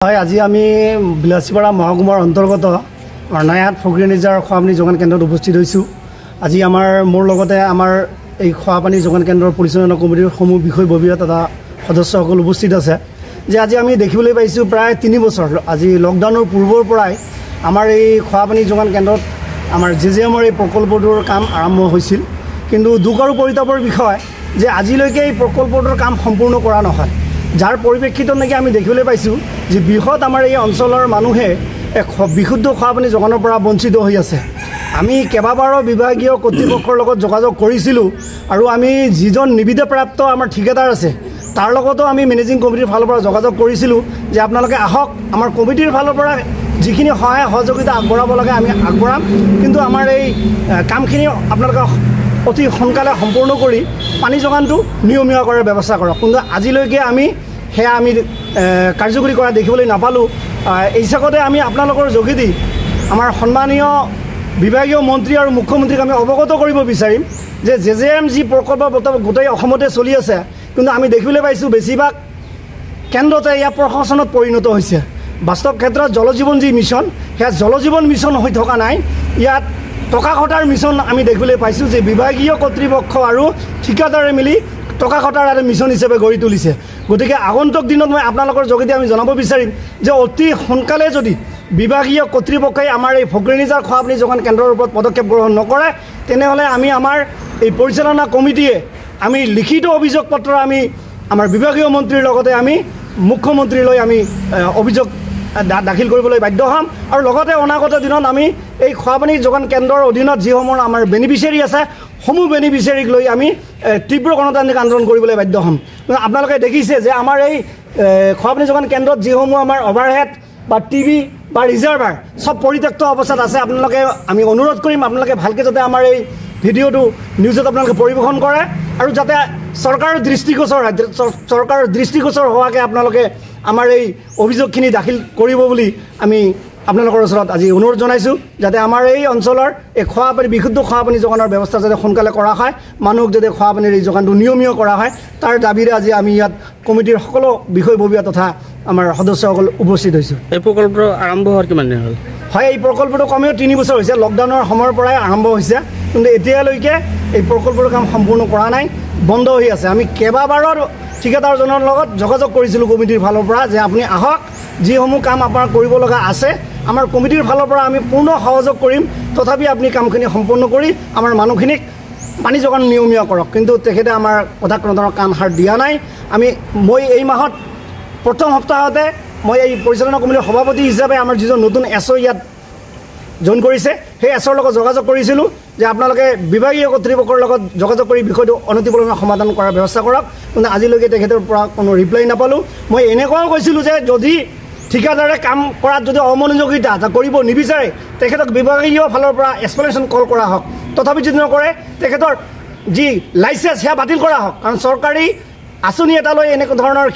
হয় আজি আমি বিলাসীপাৰা মহকুমাৰ অন্তৰ্গত অৰ্ণায়াত ফকীৰনিজাৰ খোৱাপানী যোগান কেন্দ্ৰত উপস্থিত হৈছোঁ। আজি মোৰ লগতে আমাৰ এই খোৱাপানী যোগান কেন্দ্ৰৰ পৰিচালনা কমিটিৰ সমূহ বিষয়ববীয়া তথা সদস্যসকল উপস্থিত আছে। যে আজি আমি দেখিবলৈ পাইছোঁ প্ৰায় 3 বছৰ আজি লকডাউনৰ পূৰ্বৰ পৰাই আমাৰ এই খোৱাপানী যোগান কেন্দ্ৰত আমাৰ জেজেএমৰ এই প্ৰকল্পটোৰ কাম আৰম্ভ হৈছিল। কিন্তু দুখ আৰু পৰিতাপৰ বিষয় যে আজিলৈকে এই প্ৰকল্পটোৰ কাম সম্পূৰ্ণ কৰা নহয়, যাৰ পৰিপ্ৰেক্ষিতত নেকি আমি দেখিবলৈ পাইছোঁ যে বৃহৎ আমাৰ এই অঞ্চলৰ মানুহে বিশুদ্ধ খোৱাপানী যোগানৰ পৰা বঞ্চিত হৈ আছে। আমি কেইবাবাৰো বিভাগীয় কৰ্তৃপক্ষৰ লগত যোগাযোগ কৰিছিলোঁ আৰু আমি যিজন নিবিদাপ্ৰাপ্ত আমাৰ ঠিকাদাৰ আছে তাৰ লগতো আমি মেনেজিং কমিটিৰ ফালৰ পৰা যোগাযোগ কৰিছিলোঁ যে আপোনালোকে আহক, আমাৰ কমিটিৰ ফালৰ পৰা যিখিনি সহায় সহযোগিতা আগবঢ়াব লাগে আমি আগবঢ়াম, কিন্তু আমাৰ এই কামখিনি আপোনালোকে অতি সোনকালে সম্পূৰ্ণ কৰি পানী যোগানটো নিয়মীয়া কৰাৰ ব্যৱস্থা কৰক। কিন্তু আজিলৈকে আমি কাৰ্যকৰী কৰা দেখিবলৈ নাপালোঁ। এই হিচাপতে আমি আপোনালোকৰ যোগেদি আমাৰ সন্মানীয় বিভাগীয় মন্ত্ৰী আৰু মুখ্যমন্ত্ৰীক আমি অৱগত কৰিব বিচাৰিম যে জেজেএম যি প্ৰকল্প গোটেই অসমতে চলি আছে, কিন্তু আমি দেখিবলৈ পাইছোঁ বেছিভাগ কেন্দ্ৰতে ইয়াৰ প্ৰশাসনত পৰিণত হৈছে। বাস্তৱ ক্ষেত্ৰত জলজীৱন যি মিছন সেয়া জলজীৱন মিছন হৈ থকা নাই, ইয়াত টকা ঘটাৰ মিছন আমি দেখিবলৈ পাইছোঁ যে বিভাগীয় কৰ্তৃপক্ষ আৰু ঠিকাদাৰে মিলি টকা ঘটাৰ এটা মিছন হিচাপে গঢ়ি তুলিছে। গতিকে আগন্তুক দিনত মই আপোনালোকৰ যোগেদি আমি জনাব বিচাৰিম যে অতি সোনকালে যদি বিভাগীয় কৰ্তৃপক্ষই আমাৰ এই ফকীৰনিজাৰ খোৱাপানী যোগান কেন্দ্ৰৰ ওপৰত পদক্ষেপ গ্ৰহণ নকৰে তেনেহ'লে আমি আমাৰ এই পৰিচালনা কমিটিয়ে আমি লিখিত অভিযোগ পত্ৰ আমি আমাৰ বিভাগীয় মন্ত্ৰীৰ লগতে আমি মুখ্যমন্ত্ৰীলৈ আমি অভিযোগ দাখিল কৰিবলৈ বাধ্য হ'ম। আৰু লগতে অনাগত দিনত আমি এই খোৱাপানী যোগান কেন্দ্ৰৰ অধীনত যিসমূহ আমাৰ বেনিফিচিয়াৰী আছে সমূহ বেনিফিচিয়াৰীক লৈ আমি তীব্ৰ গণতান্ত্ৰিক আন্দোলন কৰিবলৈ বাধ্য হ'ম। আপোনালোকে দেখিছে যে আমাৰ এই খোৱাপানী যোগান কেন্দ্ৰত যিসমূহ আমাৰ অভাৰহেড বা টিভি বা ৰিজাৰ্ভাৰ চব পৰিত্যক্ত অৱস্থাত আছে। আমি অনুৰোধ কৰিম আপোনালোকে ভালকৈ যাতে আমাৰ এই ভিডিঅ'টো নিউজত আপোনালোকে পৰিৱেশন কৰে আৰু যাতে চৰকাৰৰ দৃষ্টিগোচৰ হোৱাকৈ আপোনালোকে আমাৰ এই অভিযোগখিনি দাখিল কৰিব বুলি আমি আপোনালোকৰ ওচৰত আজি অনুৰোধ জনাইছোঁ, যাতে আমাৰ এই অঞ্চলৰ এই বিশুদ্ধ খোৱাপানী যোগানৰ ব্যৱস্থা যাতে সোনকালে কৰা হয়, মানুহক যাতে খোৱাপানীৰ এই যোগানটো নিয়মীয়া কৰা হয়, তাৰ দাবীৰে আজি আমি ইয়াত কমিটিৰ সকলো বিষয়ববীয়া তথা আমাৰ সদস্যসকল উপস্থিত হৈছোঁ। এই প্ৰকল্পটো আৰম্ভ হোৱাৰ কিমান দিন হ'ল? হয়, এই প্ৰকল্পটো কমেও 3 বছৰ হৈছে, লকডাউনৰ সময়ৰ পৰাই আৰম্ভ হৈছে, কিন্তু এতিয়ালৈকে এই প্ৰকল্পটোৰ কাম সম্পূৰ্ণ কৰা নাই, বন্ধ হৈ আছে। আমি কেইবাবাৰো ঠিকাদাৰজনৰ লগত যোগাযোগ কৰিছিলোঁ কমিটিৰ ফালৰ পৰা যে আপুনি আহক, যিসমূহ কাম আপোনাৰ কৰিব লগা আছে আমাৰ কমিটিৰ ফালৰ পৰা আমি পূৰ্ণ সহযোগ কৰিম, তথাপি আপুনি কামখিনি সম্পূৰ্ণ কৰি আমাৰ মানুহখিনিক পানী যোগান নিয়মীয়া কৰক। কিন্তু তেখেতে আমাৰ কথা কোনো ধৰণৰ কাণ সাৰ দিয়া নাই। মই এই মাহত প্ৰথম সপ্তাহতে মই এই পৰিচালনা কমিটিৰ সভাপতি হিচাপে আমাৰ যিজন নতুন এছঅ ইয়াত জইন কৰিছে সেই এছৰ লগত যোগাযোগ কৰিছিলোঁ যে আপোনালোকে বিভাগীয় কৰ্তৃপক্ষৰ লগত যোগাযোগ কৰি বিষয়টো অনতিপলমে সমাধান কৰাৰ ব্যৱস্থা কৰক, কিন্তু আজিলৈকে তেখেতৰ পৰা কোনো ৰিপ্লাই নাপালোঁ। মই এনেকুৱাও কৈছিলোঁ যে যদি ঠিকাদাৰে কাম কৰাত যদি অমনোযোগিতা কৰিব নিবিচাৰে তেখেতক বিভাগীয় ফালৰ পৰা এক্সপ্লেনেশ্যন কল কৰা হওক, তথাপি যদি নকৰে তেখেতৰ যি লাইচেঞ্চ সেয়া বাতিল কৰা হওক, কাৰণ চৰকাৰী আঁচনি এটা লৈ এনেকুৱা ধৰণৰ